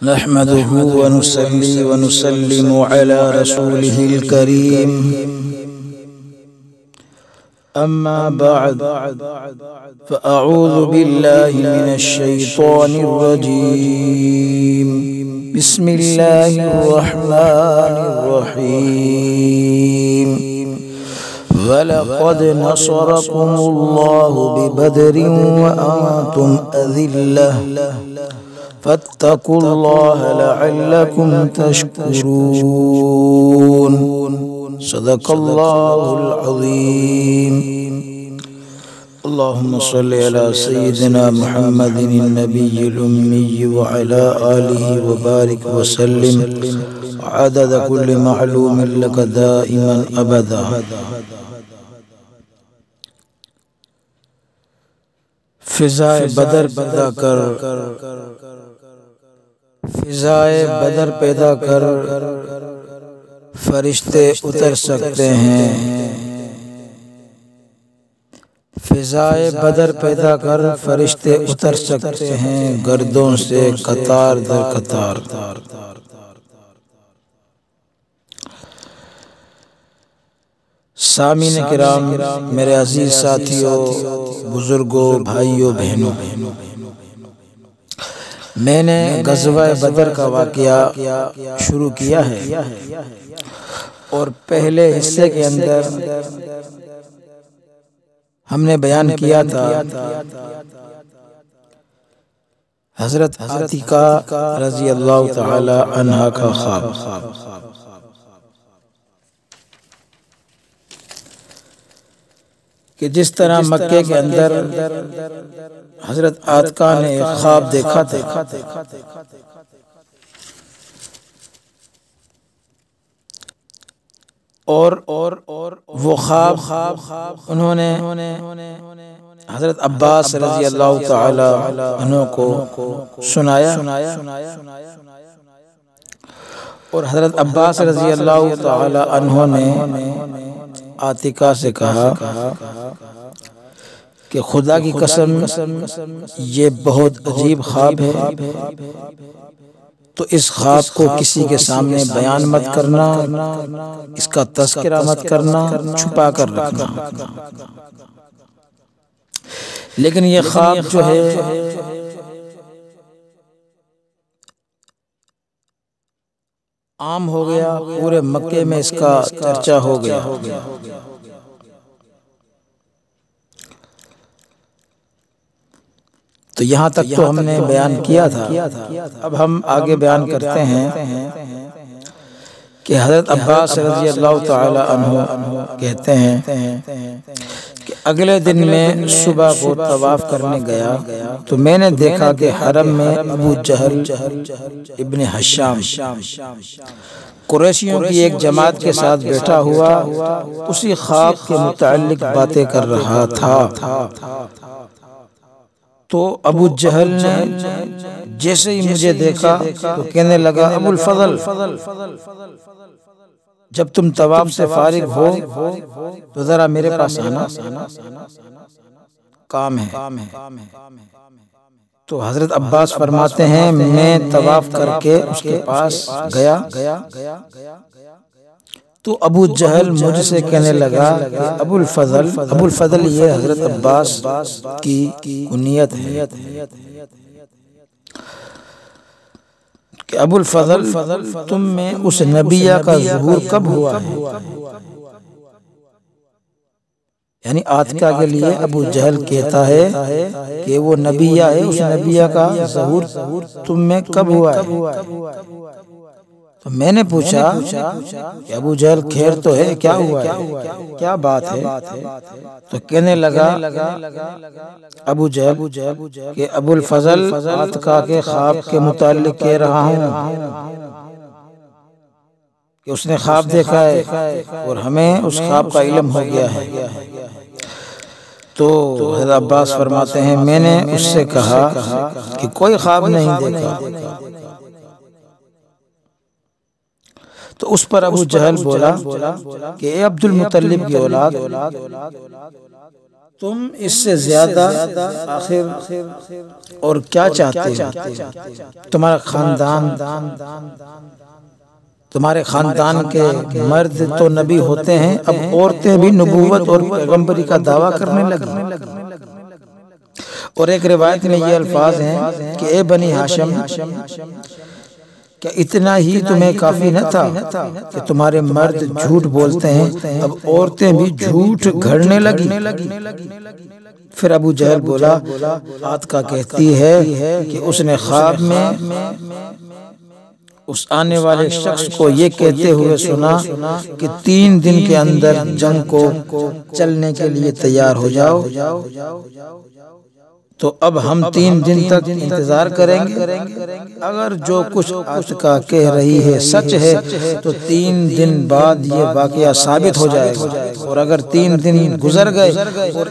نحمده ونصلي ونسلم على رسوله الكريم أما بعد فأعوذ بالله من الشيطان الرجيم بسم الله الرحمن الرحيم ولقد نصركم الله ببدر وأنتم أذلة فاتقوا الله لعلكم تشكرون صدق الله العظيم اللهم صل على سيدنا محمد النبي الأمي وعلى آله وبارك وسلم عدد كل معلوم لك دائما أبدا فضائے بدر پیدا کر فضائے بدر پیدا کر فرشتے اتر سکتے ہیں فضائے بدر پیدا کر فرشتے اتر سکتے ہیں گردوں سے قطار در قطار سامعین کرام، میرے عزیز ساتھیوں، بزرگوں، بھائیوں، بہنوں، میں نے غزوہ بدر کا واقعہ شروع کیا ہے اور پہلے حصے کے اندر ہم نے بیان کیا تھا حضرت عاتکہ رضی اللہ تعالی عنہا کا خواب کہ جس طرح مکے کے اندر حضرت عاتکہ نے ایک خواب دیکھا تھا اور وہ خواب انہوں نے حضرت عباس رضی اللہ تعالی عنہ کو سنایا اور حضرت عباس رضی اللہ تعالی عنہ نے عاتکہ سے کہا کہ خدا کی قسم یہ بہت عجیب خواب ہے، تو اس خواب کو کسی کے سامنے بیان مت کرنا، اس کا تذکرہ مت کرنا، چھپا کر رکھنا۔ لیکن یہ خواب جو ہے عام ہو گیا، پورے مکے میں اس کا چرچا ہو گیا۔ تو یہاں تک تو ہم نے بیان کیا تھا، اب ہم آگے بیان کرتے ہیں کہ حضرت عباس رضی اللہ تعالی عنہ کہتے ہیں کہ اگلے دن میں صبح کو طواف کرنے گیا تو میں نے دیکھا کہ حرم میں ابو جہل ابن ہشام قریشیوں کی ایک جماعت کے ساتھ بیٹھا ہوا اسی خواب کے متعلق باتیں کر رہا تھا۔ تو ابو جہل نے جیسے ہی مجھے دیکھا تو کہنے لگا ابو الفضل، جب تم طواف سے فارغ ہو تو ذرا میرے پاس آنا، کام ہے۔ تو حضرت عباس فرماتے ہیں میں طواف کر کے اس کے پاس گیا تو ابو جہل مجھ سے کہنے لگا کہ ابو الفضل یہ حضرت عباس کی کنیت ہے کہ ابو الفضل تم میں اس نبیہ کا ظہور کب ہوا ہے؟ یعنی عاتکہ کے لیے ابو جہل کہتا ہے کہ وہ نبیہ ہے، اس نبیہ کا ظہور تم میں کب ہوا ہے؟ تو میں نے پوچھا کہ ابو جہل خیر تو ہے، کیا ہوا ہے، کیا بات ہے؟ تو کہنے لگا ابو جہل کہ ابو الفضل عاتکہ کے خواب کے متعلق کہہ رہا ہوں کہ اس نے خواب دیکھا ہے اور ہمیں اس خواب کا علم ہو گیا ہے۔ تو حضرت عباس فرماتے ہیں میں نے اس سے کہا کہ کوئی خواب نہیں دیکھا۔ تو اس پر ابو جہل بولا کہ اے عبد المطلب کی اولاد، تم اس سے زیادہ آخر اور کیا چاہتے ہو؟ تمہارے خاندان کے مرد تو نبی ہوتے ہیں، اب عورتیں بھی نبوت اور پیغمبری کا دعویٰ کرنے لگی۔ اور ایک روایت میں یہ الفاظ ہیں کہ اے بنی ہاشم، کیا اتنا ہی تمہیں کافی نہ تھا کہ تمہارے مرد جھوٹ بولتے ہیں، اب عورتیں بھی جھوٹ گھڑنے لگی۔ پھر ابو جہل بولا، عاتکہ کہتی ہے کہ اس نے خواب میں اس آنے والے شخص کو یہ کہتے ہوئے سنا کہ 3 دن کے اندر جنگ کو چلنے کے لیے تیار ہو جاؤ۔ تو اب ہم 3 دن تک انتظار کریں گے، اگر جو کچھ عاتکہ کہہ رہی ہے سچ ہے تو 3 دن بعد یہ واقعہ ثابت ہو جائے گا، اور اگر 3 دن گزر گئے اور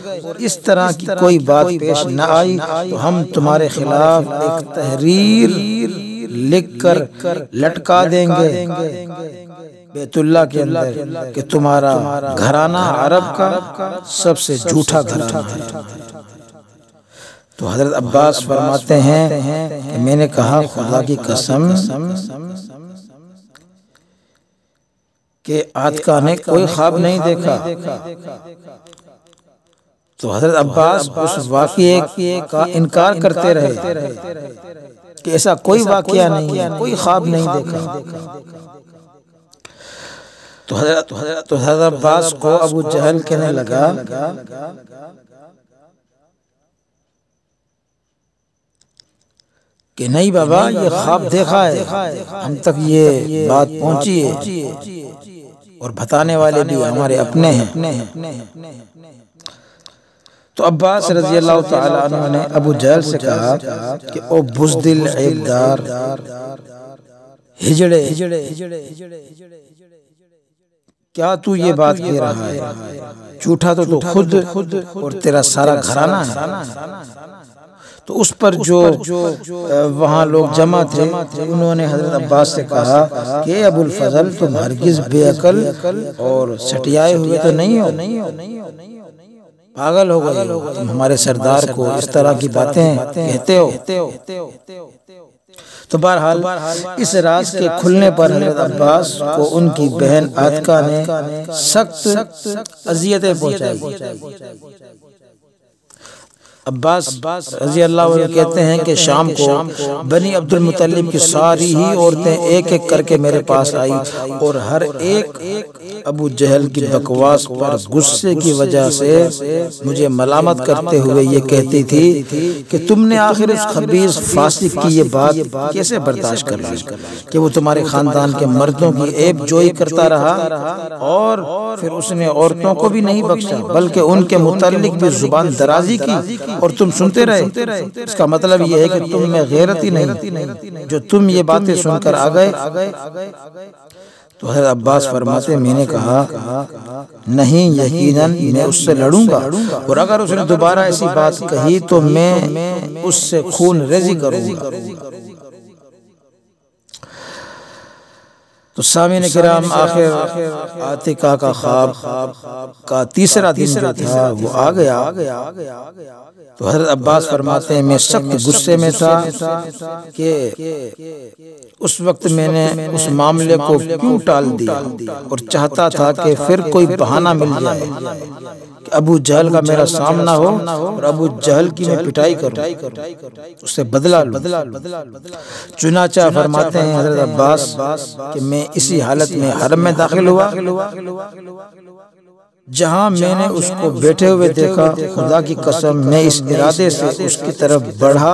اس طرح کی کوئی بات پیش نہ آئی تو ہم تمہارے خلاف ایک تحریر لکھ کر لٹکا دیں گے بیت اللہ کے اندر کہ تمہارا گھرانہ عرب کا سب سے جھوٹا گھرانہ ہے۔ تو حضرت عباس فرماتے ہیں کہ میں نے کہا خدا کی قسم کہ عاتکہ نے کوئی خواب نہیں دیکھا۔ تو حضرت عباس اس واقعے کا انکار کرتے رہے کہ ایسا کوئی واقعہ نہیں ہے، کوئی خواب نہیں دیکھا۔ تو حضرت عباس کو ابو جہل کہنے لگا کہ نہیں بابا، یہ خواب دیکھا ہے، ہم تک یہ بات پہنچی ہے اور بتانے والے بھی ہمارے اپنے ہیں۔ تو عباس رضی اللہ تعالی عنہ نے ابو جہل سے کہا کہ او بزدل عیبدار، ہجڑے، کیا تو یہ بات کہہ رہا ہے؟ جھوٹا تو خود اور تیرا سارا گھرانہ ہے۔ تو اس پر جو وہاں لوگ جمع تھے انہوں نے حضرت عباس سے کہا کہ ابو الفضل، تم ہرگز بے عقل اور سٹیائے ہوئے تو نہیں ہو، پاگل ہو گئے ہو، تم ہمارے سردار کو اس طرح کی باتیں کہتے ہو۔ تو بہرحال اس راز کے کھلنے پر حضرت عباس کو ان کی بہن عاتکہ نے سخت اذیتیں پہنچائی۔ عباس رضی اللہ عنہ کہتے ہیں کہ شام کو بنی عبد المطلب کی ساری ہی عورتیں ایک ایک کر کے میرے پاس آئی اور ہر ایک ابو جہل کی بکواس پر غصے کی وجہ سے مجھے ملامت کرتے ہوئے یہ کہتی تھی کہ تم نے آخر اس خبیث فاسق کی یہ بات کیسے برداشت کر لی کہ وہ تمہارے خاندان کے مردوں کی عیب جوئی کرتا رہا، اور پھر اس نے عورتوں کو بھی نہیں بخشا بلکہ ان کے متعلق بھی زبان درازی کی اور تم سنتے رہے۔ اس کا مطلب یہ ہے کہ تم میں غیرت ہی نہیں جو تم یہ باتیں سن کر آ گئے۔ تو حضرت عباس فرماتے میں نے کہا نہیں، یقیناً میں اس سے لڑوں گا، اور اگر اس نے دوبارہ ایسی بات کہی تو میں اس سے خون ریزی کروں گا۔ تو سامعین کرام، آخر عاتکہ کا خواب کا تیسرا دن جو تھا وہ آ گیا۔ تو حضرت عباس فرماتے ہیں میں سخت غصے میں تھا کہ اس وقت میں نے اس معاملے کو کیوں ٹال دیا، اور چاہتا تھا کہ پھر کوئی بہانہ مل جائے کہ ابو جہل کا میرا سامنا ہو اور ابو جہل کی میں پٹائی کروں، اس سے بدلہ لوں۔ چنانچہ فرماتے ہیں حضرت عباس کہ میں اسی حالت میں حرم میں داخل ہوا جہاں میں نے اس کو بیٹھے ہوئے دیکھا۔ خدا کی قسم میں اس ارادے سے اس کی طرف بڑھا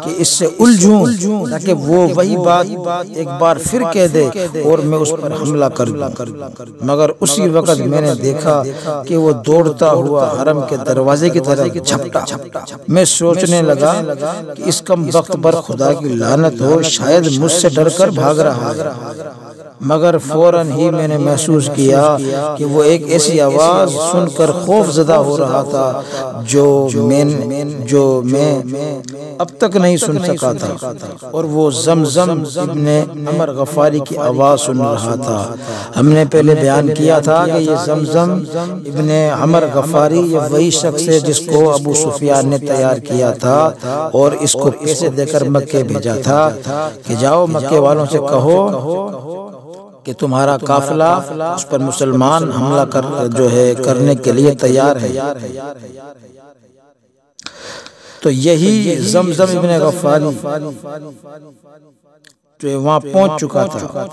کہ اس سے الجھوں تاکہ وہ وہی بات ایک بار پھر کہہ دے اور میں اس پر حملہ کر دوں، مگر اسی وقت میں نے دیکھا کہ وہ دوڑتا ہوا حرم کے دروازے کی طرف جھپٹا۔ میں سوچنے لگا کہ اس کم وقت پر خدا کی لعنت ہو، شاید مجھ سے ڈر کر بھاگ رہا ہے۔ مگر فوراً ہی میں نے محسوس کیا کہ وہ ایک ایسی آواز سن کر خوف زدہ ہو رہا تھا جو میں اب تک نہیں سن سکا تھا، اور وہ زمزم ابن عمر غفاری کی آواز سن رہا تھا۔ ہم نے پہلے بیان کیا تھا کہ یہ زمزم ابن عمر غفاری یہ وہی شخص ہے جس کو ابو سفیان نے تیار کیا تھا اور اس کو پیسے دے کر مکے بھیجا تھا کہ جاؤ مکے والوں سے کہو کہ تمہارا قافلہ اس پر مسلمان حملہ کرنے کے لیے تیار ہے۔ تو یہی زمزم ابن غفاری جو وہاں پہنچ چکا تھا،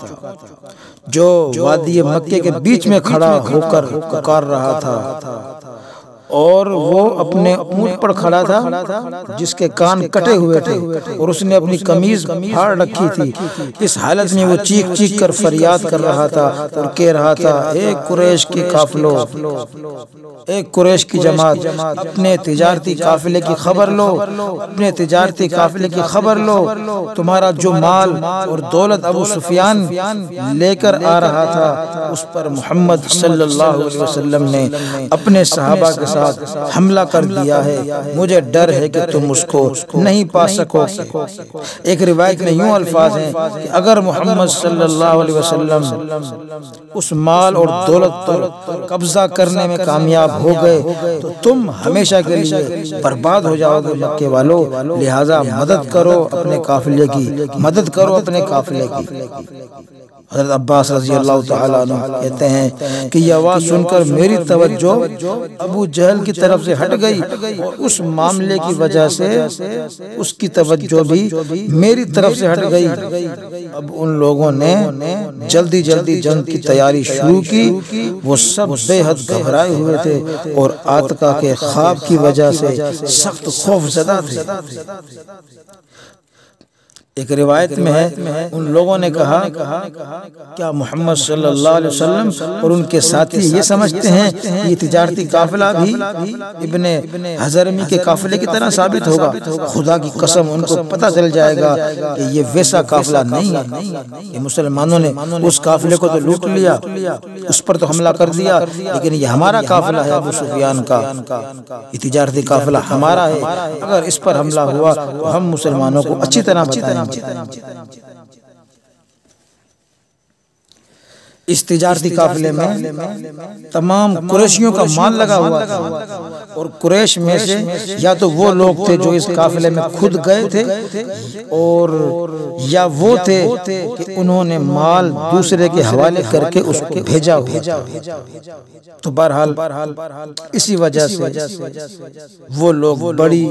جو وادی مکے کے بیچ میں کھڑا ہو کر پکار رہا تھا، اور وہ اپنے اونٹ پر کھڑا تھا جس کے کان کٹے ہوئے تھے، اور اس نے اپنی قمیض پھاڑ رکھی تھی۔ اس حالت میں وہ چیخ چیخ کر فریاد کر رہا تھا اور کہہ رہا تھا، اے قریش کے قافلو، اے قریش کی جماعت، اپنے تجارتی قافلے کی خبر لو، اپنے تجارتی قافلے کی خبر لو۔ تمہارا جو مال اور دولت ابو سفیان لے کر آ رہا تھا اس پر محمد صلی اللہ علیہ وسلم نے اپنے صحابہ کے ساتھ حملہ کر دیا ہے، مجھے ڈر ہے کہ تم اس کو نہیں پا سکو گے۔ ایک روایت میں یوں الفاظ ہیں کہ اگر محمد صلی اللہ علیہ وسلم اس مال اور دولت پر قبضہ کرنے میں کامیاب ہو گئے تو تم ہمیشہ کے لیے برباد ہو جاؤ گے مکے والو، لہذا مدد کرو اپنے قافلے کی، مدد کرو اپنے قافلے کی۔ حضرت عباس رضی اللہ تعالیٰ عنہ کہتے ہیں کہ یہ آواز سن کر میری توجہ ابو جہل کی طرف سے ہٹ گئی، اور اس معاملے کی وجہ سے اس کی توجہ بھی میری طرف سے ہٹ گئی۔ اب ان لوگوں نے جلدی جلدی جنگ کی تیاری شروع کی۔ وہ سب بے حد گھبرائے ہوئے تھے اور عاتقہ کے خواب کی وجہ سے سخت خوف زدہ تھے۔ ایک روایت میں ہے ان لوگوں نے کہا کیا محمد صلی اللہ علیہ وسلم اور ان کے ساتھی یہ سمجھتے ہیں یہ تجارتی قافلہ بھی ابن حضرمی کے قافلے کی طرح ثابت ہوگا؟ خدا کی قسم ان کو پتہ چل جائے گا کہ یہ ویسا قافلہ نہیں ہے۔ یہ مسلمانوں نے اس قافلے کو تو لوٹ لیا، اس پر تو حملہ کر دیا، لیکن یہ ہمارا قافلہ ہے ابو سفیان کا، یہ تجارتی قافلہ ہمارا ہے، اگر اس پر حملہ ہوا تو ہم مسلمانوں کو اچھی طرح بتائیں۔ اس تجارتی قافلے میں تمام قریشیوں کا مال لگا ہوا تھا، اور قریش میں سے یا تو وہ لوگ تھے جو اس قافلے میں خود گئے تھے، اور یا وہ تھے کہ انہوں نے مال دوسرے کے حوالے کر کے اس کو بھیجا ہوا۔ تو بہرحال اسی وجہ سے وہ لوگ بڑی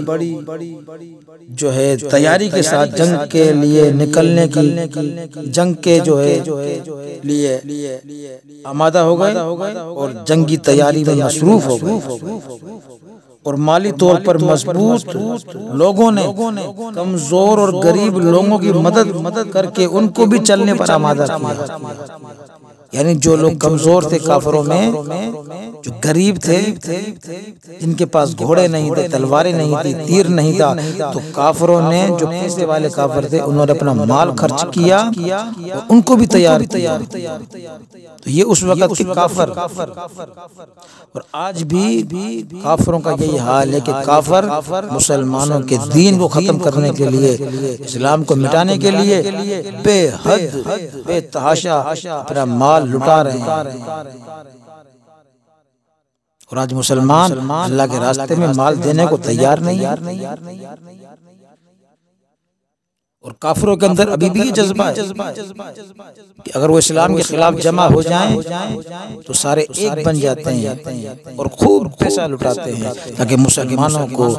جو ہے تیاری کے ساتھ جنگ کے لیے نکلنے کی، جنگ کے جو ہے لیے آمادہ ہو گئے اور جنگی تیاری میں مصروف ہو گئے، اور مالی طور پر مضبوط لوگوں نے کمزور اور غریب لوگوں کی مدد کر کے ان کو بھی چلنے پر آمادہ کیا۔ یعنی جو لوگ کمزور تھے کافروں میں، جو غریب تھے، جن کے پاس گھوڑے نہیں تھے، تلواریں نہیں تھی، تیر نہیں تھا، تو کافروں نے جو پیسے والے کافر تھے انہوں نے اپنا مال خرچ کیا اور ان کو بھی تیار کیا۔ تو یہ اس وقت کے کافر، اور آج بھی کافروں کا یہی حال ہے کہ کافر مسلمانوں کے دین کو ختم کرنے کے لیے، اسلام کو مٹانے کے لیے بے حد بے تحاشا اپنا مال لٹا رہے ہیں، اور آج مسلمان اللہ کے راستے میں مال دینے کو تیار نہیں ہے۔ اور کافروں کے اندر ابھی بھی یہ جذبہ ہے کہ اگر وہ اسلام کے خلاف جمع ہو جائیں تو سارے ایک بن جاتے ہیں اور خوب پیسہ لٹاتے ہیں تاکہ مسلمانوں کو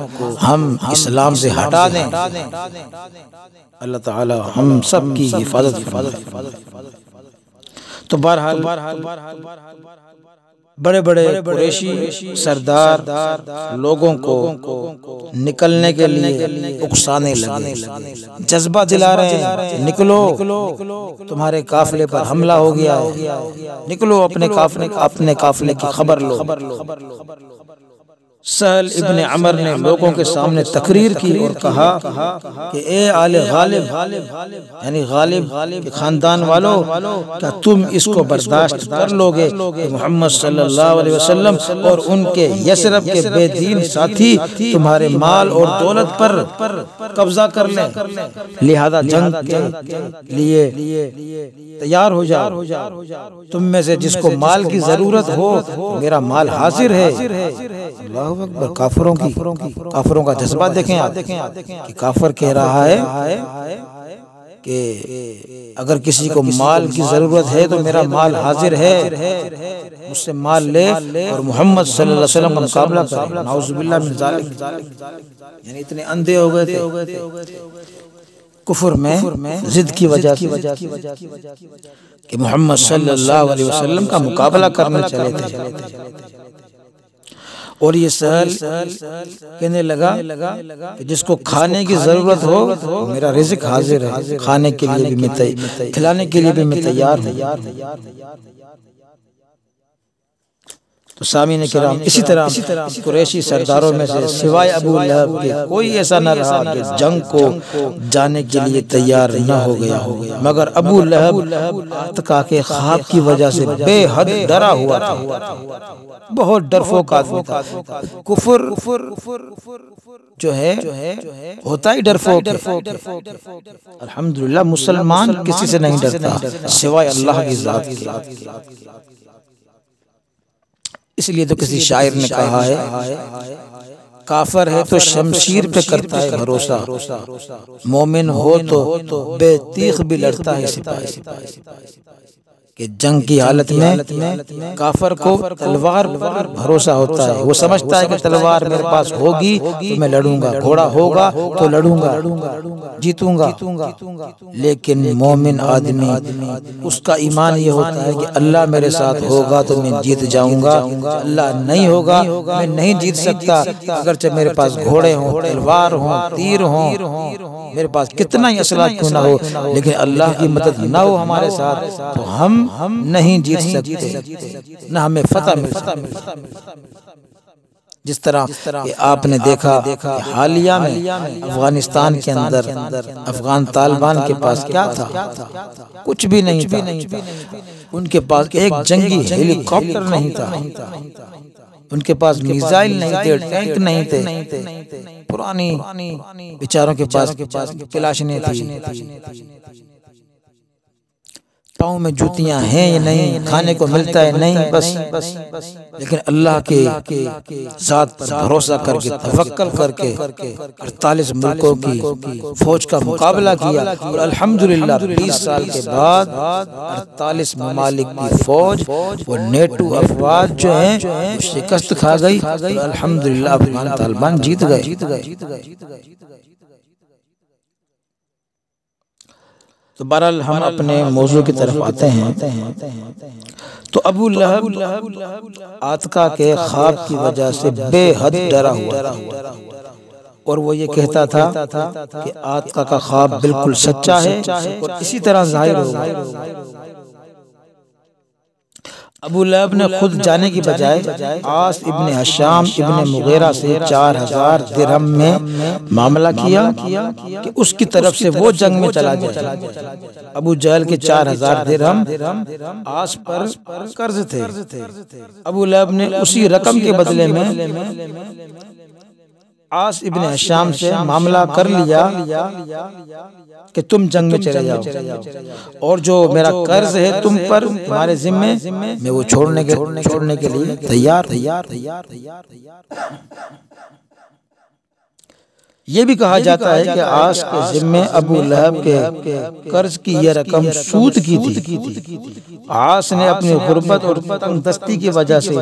ہم اسلام سے ہٹا دیں۔ اللہ تعالی ہم سب کی حفاظت فرمائے۔ تو بہرحال بڑے بڑے قریشی سردار لوگوں کو نکلنے کے لیے اکسانے لگے، جذبہ دلا رہے ہیں، نکلو تمہارے قافلے پر حملہ ہو گیا ہے، نکلو اپنے قافلے کی خبر لو۔ سہل ابن عمر نے لوگوں کے سامنے تقریر کی اور کہا کہ اے آل غالب یعنی غالب کے خاندان والو، کیا تم اس کو برداشت کر لو گے کہ محمد صلی اللہ علیہ وسلم اور ان کے یثرب کے بے دین ساتھی تمہارے مال اور دولت پر قبضہ کر لیں؟ لہذا جنگ کے لیے تیار ہو جاؤ، تم میں سے جس کو مال کی ضرورت ہو میرا مال حاضر ہے۔ اللہ اکبر، کافروں کا جذبہ دیکھیں آپ کہ کافر کہہ رہا ہے کہ اگر کسی کو مال کی ضرورت ہے تو میرا مال حاضر ہے، مجھ سے مال لے اور محمد صلی اللہ علیہ وسلم کا مقابلہ کرے۔ نعوذ باللہ من ذالک، یعنی اتنے اندھے ہو گئے تھے کفر میں ضد کی وجہ سے کہ محمد صلی اللہ علیہ وسلم کا مقابلہ کرنے چلے تھے۔ اور یہ سہل کہنے لگا کہ جس کو کھانے کی ضرورت ہو میرا رزق حاضر ہے، کھانے کے لیے بھی میں کھلانے کے لیے بھی میں تیار ہوں۔ تو سامعین کرام، اسی طرح قریشی سرداروں میں سے سوائے ابو لہب کے کوئی ایسا نہ رہا جو جنگ کو جانے کے لیے تیار نہ ہو گیا ہو، مگر ابو لہب عتقہ کے خواب کی وجہ سے بے حد ڈرا ہوا تھا، بہت ڈرپوک آدمی تھا۔ کفر جو ہے ہوتا ہی ڈرپوک ہے۔ الحمدللہ مسلمان کسی سے نہیں ڈرتا سوائے اللہ کی ذات کے۔ اس لیے تو کسی شاعر نے کہا ہے کافر ہے تو شمشیر پہ کرتا ہے بھروسہ، مومن ہو تو بے تیغ بھی لڑتا ہے سپاہی۔ کہ جنگ کی حالت میں کافر کو تلوار پر بھروسہ ہوتا ہے، وہ سمجھتا ہے کہ تلوار میرے پاس ہوگی تو میں لڑوں گا، گھوڑا ہوگا تو لڑوں گا، جیتوں گا۔ لیکن مومن آدمی اس کا ایمان یہ ہوتا ہے کہ اللہ میرے ساتھ ہوگا تو میں جیت جاؤں گا، اللہ نہیں ہوگا میں نہیں جیت سکتا، اگرچہ میرے پاس گھوڑے ہوں، تلوار ہوں، تیر ہوں، میرے پاس کتنا ہی اسلحہ کیوں نہ ہو، لیکن اللہ کی مدد نہ ہو ہمارے ساتھ تو ہم نہیں جیت سکتے، نہ ہمیں فتح مل سکتا۔ جس طرح کہ آپ نے دیکھا کہ حالیہ میں افغانستان کے اندر افغان طالبان کے پاس کیا تھا؟ کچھ بھی نہیں تھا، ان کے پاس ایک جنگی ہیلی کاپٹر نہیں تھا، ان کے پاس میزائل نہیں تھے، ٹینک نہیں تھے، پرانی بیچاروں کے پاس کلاشیں تھی، پاؤں میں جوتیاں ہیں یا نہیں، کھانے کو ملتا ہے نہیں، بس لیکن اللہ کے ذات پر بھروسہ کر کے توکل کر کے 48 ملکوں کی فوج کا مقابلہ کیا، اور الحمدللہ 20 سال کے بعد 48 ممالک کی فوج وہ نیٹو افواج جو ہیں شکست کھا گئی، اور الحمدللہ افغان طالبان جیت گئے۔ تو بہرحال ہم اپنے موضوع کی طرف آتے ہیں۔ تو ابو لہب عتقہ کے خواب کی وجہ سے بے حد ڈرا ہوا، اور وہ یہ کہتا تھا کہ عتقہ کا خواب بالکل سچا ہے، اور اسی طرح ظاہر ہوگا۔ ابو لہب نے خود جانے کی بجائے عاص ابن ہشام ابن مغیرہ سے 4000 درہم میں معاملہ کیا کہ اس کی طرف سے وہ جنگ میں چلا جائے۔ ابو جہل کے 4000 درہم عاص پر قرض تھے، ابو لہب نے اسی رقم کے بدلے میں عاص ابن ہشام سے معاملہ کر لیا کہ تم جنگ میں چلے جاؤ، اور جو میرا قرض ہے تم پر تمہارے ذمے میں وہ چھوڑنے کے لیے تیار۔ یہ بھی کہا جاتا ہے کہ عاص کے ذمے ابو لہب کے قرض کی یہ رقم سود کی تھی۔ عاص نے اپنی غربت اور تنگ دستی کی وجہ سے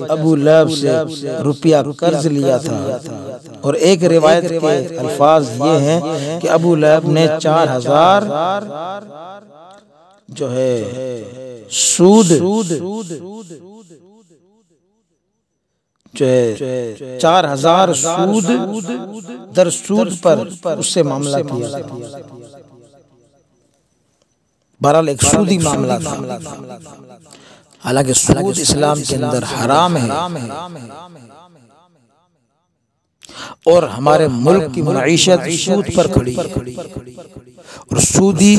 ابو لہب سے روپیہ قرض لیا تھا، اور ایک روایت کے الفاظ یہ ہیں کہ ابو لہب نے 4000 جو ہے سود جو ہے 4000 سود در سود پر اس سے معاملہ کیا۔ بہرحال ایک سودی معاملہ تھا، حالانکہ سود اسلام کے اندر حرام ہے، لیکن ابو لہب نے 4000 سود پر اس سے معاملہ کیا۔ بہرحال ایک سودی معاملہ تھا، حالانکہ سود اسلام کے اندر حرام ہے، لیکن ابو لہب نے 4000 سود در سود پر اس سے معاملہ کیا۔ بہرحال ایک سودی معاملہ تھا، حالانکہ سود اسلام کے اندر حرام ہے، اور ہمارے ملک کی معیشت سود پر کھڑی ہے، اور سودی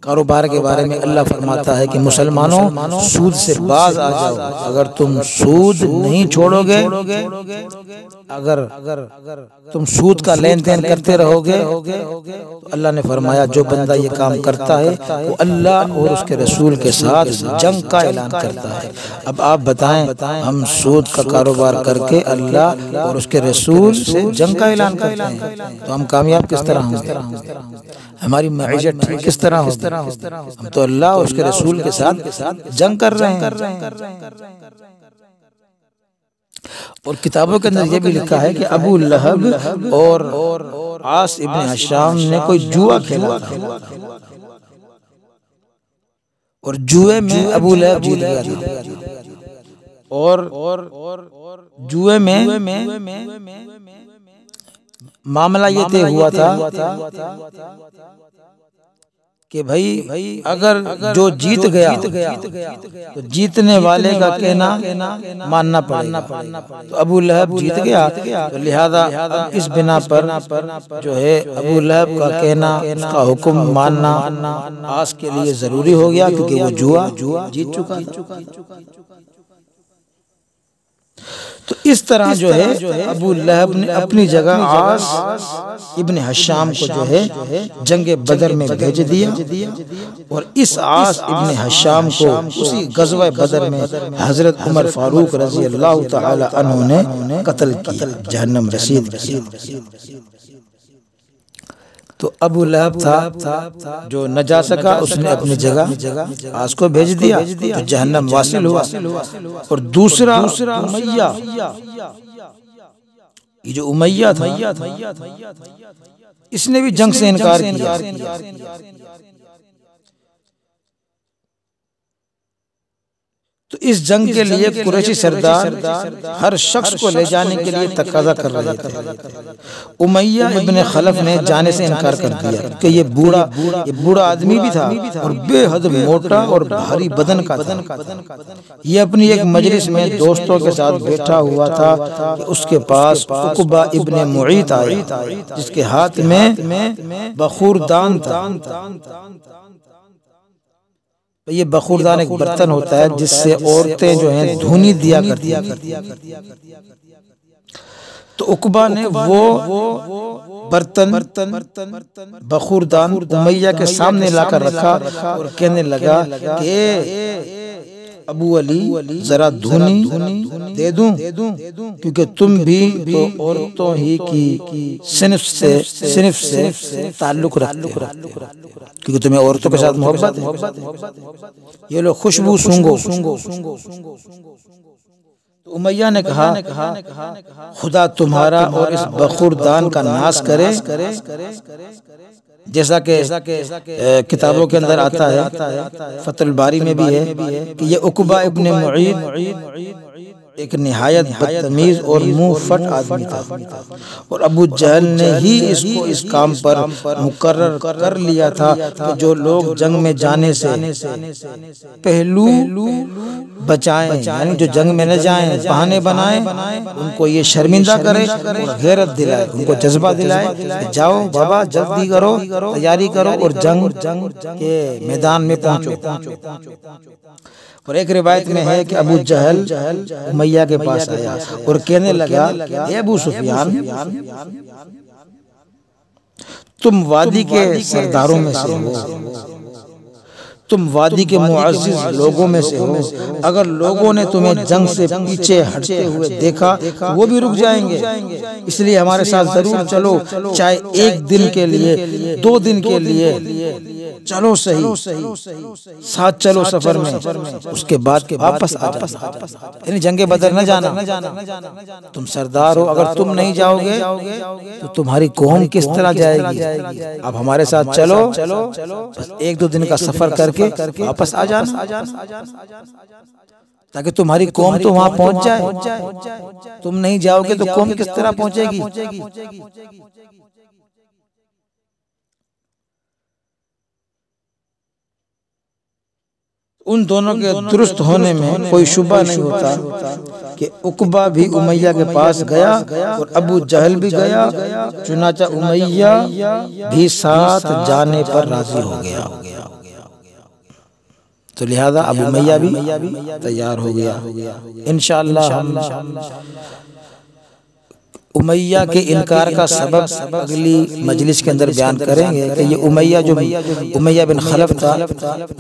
کاروبار کے بارے میں اللہ فرماتا ہے کہ مسلمانوں سود سے باز آ جاؤ، اگر تم سود نہیں چھوڑو گے، اگر تم سود کا لین دین کرتے رہو گے تو اللہ نے فرمایا جو بندہ یہ کام کرتا ہے وہ اللہ اور اس کے رسول کے ساتھ جنگ کا اعلان کرتا ہے۔ اب آپ بتائیں ہم سود کا کاروبار کر کے اللہ اور اس کے رسول سے جنگ کا اعلان کرتے ہیں تو ہم کامیاب کس طرح ہوں گے؟ ہماری معیشت ٹھیک کس طرح ہوگی؟ ہم تو اللہ اور اس کے رسول کے ساتھ جنگ کر رہے ہیں۔ اور کتابوں کے اندر یہ بھی لکھا ہے کہ ابو لہب اور عاص ابن ہشام نے کوئی جوا کھیلا تھا، اور جوئے میں ابو لہب جیت گیا تھا، اور جوئے میں معاملہ یہ طے ہوا تھا کہ بھائی اگر جو جیت گیا تو جیتنے والے کا کہنا ماننا پڑے گا، تو ابو لہب جیت گیا تو لہذا اس بنا پر جو ہے ابو لہب کا کہنا، اس کا حکم ماننا عاص کے لیے ضروری ہو گیا، کیونکہ وہ جوا جیت چکا تھا۔ تو اس طرح جو ہے ابو لہب نے اپنی جگہ عاص ابن ہشام کو جو ہے جنگ بدر میں بھیج دیا، اور اس عاص ابن ہشام کو اسی غزوہ بدر میں حضرت عمر فاروق رضی اللہ تعالی عنہ نے قتل کیا، جہنم رسید کیا۔ تو ابو لہب تھا جو نہ جا سکا، اس نے اپنی جگہ عاص کو بھیج دیا تو جہنم واصل ہوا۔ اور دوسرا امیہ، یہ جو امیہ تھا اس نے بھی جنگ سے انکار کیا، تو اس جنگ کے لیے قریشی سردار ہر شخص کو لے جانے کے لیے تقاضا کر رہے تھے۔ امیہ ابن خلف نے جانے سے انکار کر دیا کہ یہ بوڑھا آدمی بھی تھا اور بے حد موٹا اور بھاری بدن کا تھا۔ یہ اپنی ایک مجلس میں دوستوں کے ساتھ بیٹھا ہوا تھا کہ اس کے پاس عقبہ ابن معیط آیا، جس کے ہاتھ میں بخوردان تھا۔ یہ بخوردان ایک برتن ہوتا ہے جس سے عورتیں جو ہیں دھونی دیا کرتی ہیں، تو عقبہ نے وہ برتن بخوردان امیہ کے سامنے لا کر رکھا اور کہنے لگا کہ ابو علی ذرا دھونی دے دوں، کیونکہ تم بھی تو عورتوں ہی کی صنف سے تعلق رکھتے ہو، کیونکہ تمہیں عورتوں کے ساتھ محبت ہے، یہ لو خوشبو سونگو۔ تو امیہ نے کہا خدا تمہارا اور اس بخوردان کا ناس کرے، جیسا کہ کتابوں کے اندر آتا ہے، فتح الباری میں بھی ہے کہ یہ عقبہ ابن معیط ایک نہایت بدتمیز اور منہ پھٹ آدمی تھا، اور ابو جہل نے ہی اس کو اس کام پر مقرر کر لیا تھا کہ جو لوگ جنگ میں جانے سے پہلو بچائیں، یعنی جو جنگ میں نہ جائیں، بہانے بنائیں، ان کو یہ شرمندہ کرے اور غیرت دلائے، ان کو جذبہ دلائے کہ جاؤ بابا جلدی کرو، تیاری کرو اور جنگ کے میدان میں پہنچو۔ اور ایک روایت میں ہے کہ ابو جہل امیہ کے پاس آیا اور کہنے لگا اے ابو سفیان، تم وادی کے سرداروں میں سے ہو، تم وادی کے معزز لوگوں میں سے ہو، اگر لوگوں نے تمہیں جنگ سے پیچھے ہٹتے ہوئے دیکھا تو وہ بھی رک جائیں گے، اس لیے ہمارے ساتھ ضرور چلو، چاہے ایک دن کے لیے، 2 دن کے لیے، چلو صحیح، ساتھ چلو سفر میں، اس کے بعد واپس آ جانا، یعنی جنگ بدر نہ جانا، تم سردار ہو، اگر تم نہیں جاؤ گے تو تمہاری قوم کس طرح جائے گی، اب ہمارے ساتھ چلو، بس 1-2 دن کا سفر کر کے واپس آ جانا، تاکہ تمہاری قوم تو وہاں پہنچ جائے، تم نہیں جاؤ گے تو قوم کس طرح پہنچے گی۔ ان دونوں کے درست ہونے میں کوئی شبہ نہیں ہوتا کہ عقبہ بھی امیہ کے پاس گیا اور ابو جہل بھی گیا، چنانچہ امیہ بھی ساتھ جانے پر راضی ہو گیا، تو لہذا ابو امیہ بھی تیار ہو گیا۔ انشاءاللہ ہم امیہ کے انکار کا سبب اگلی مجلس کے اندر بیان کریں گے کہ یہ امیہ جو امیہ بن خلف تھا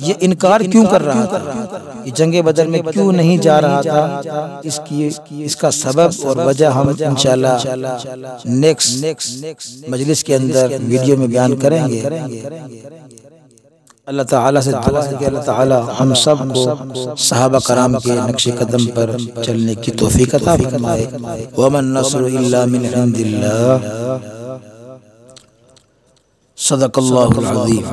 یہ انکار کیوں کر رہا تھا، یہ جنگ بدر میں کیوں نہیں جا رہا تھا، اس کا سبب اور وجہ ہم انشاءاللہ نیکسٹ مجلس کے اندر ویڈیو میں بیان کریں گے۔ اللہ تعالیٰ سے دعا ہے کہ اللہ تعالیٰ ہم سب کو صحابہ کرام کے نقش قدم پر چلنے کی توفیق عطا فرمائے۔ وَمَا النَّصْرُ إِلَّا مِنْ عِنْدِ اللَّهِ صدق اللہ العظیم۔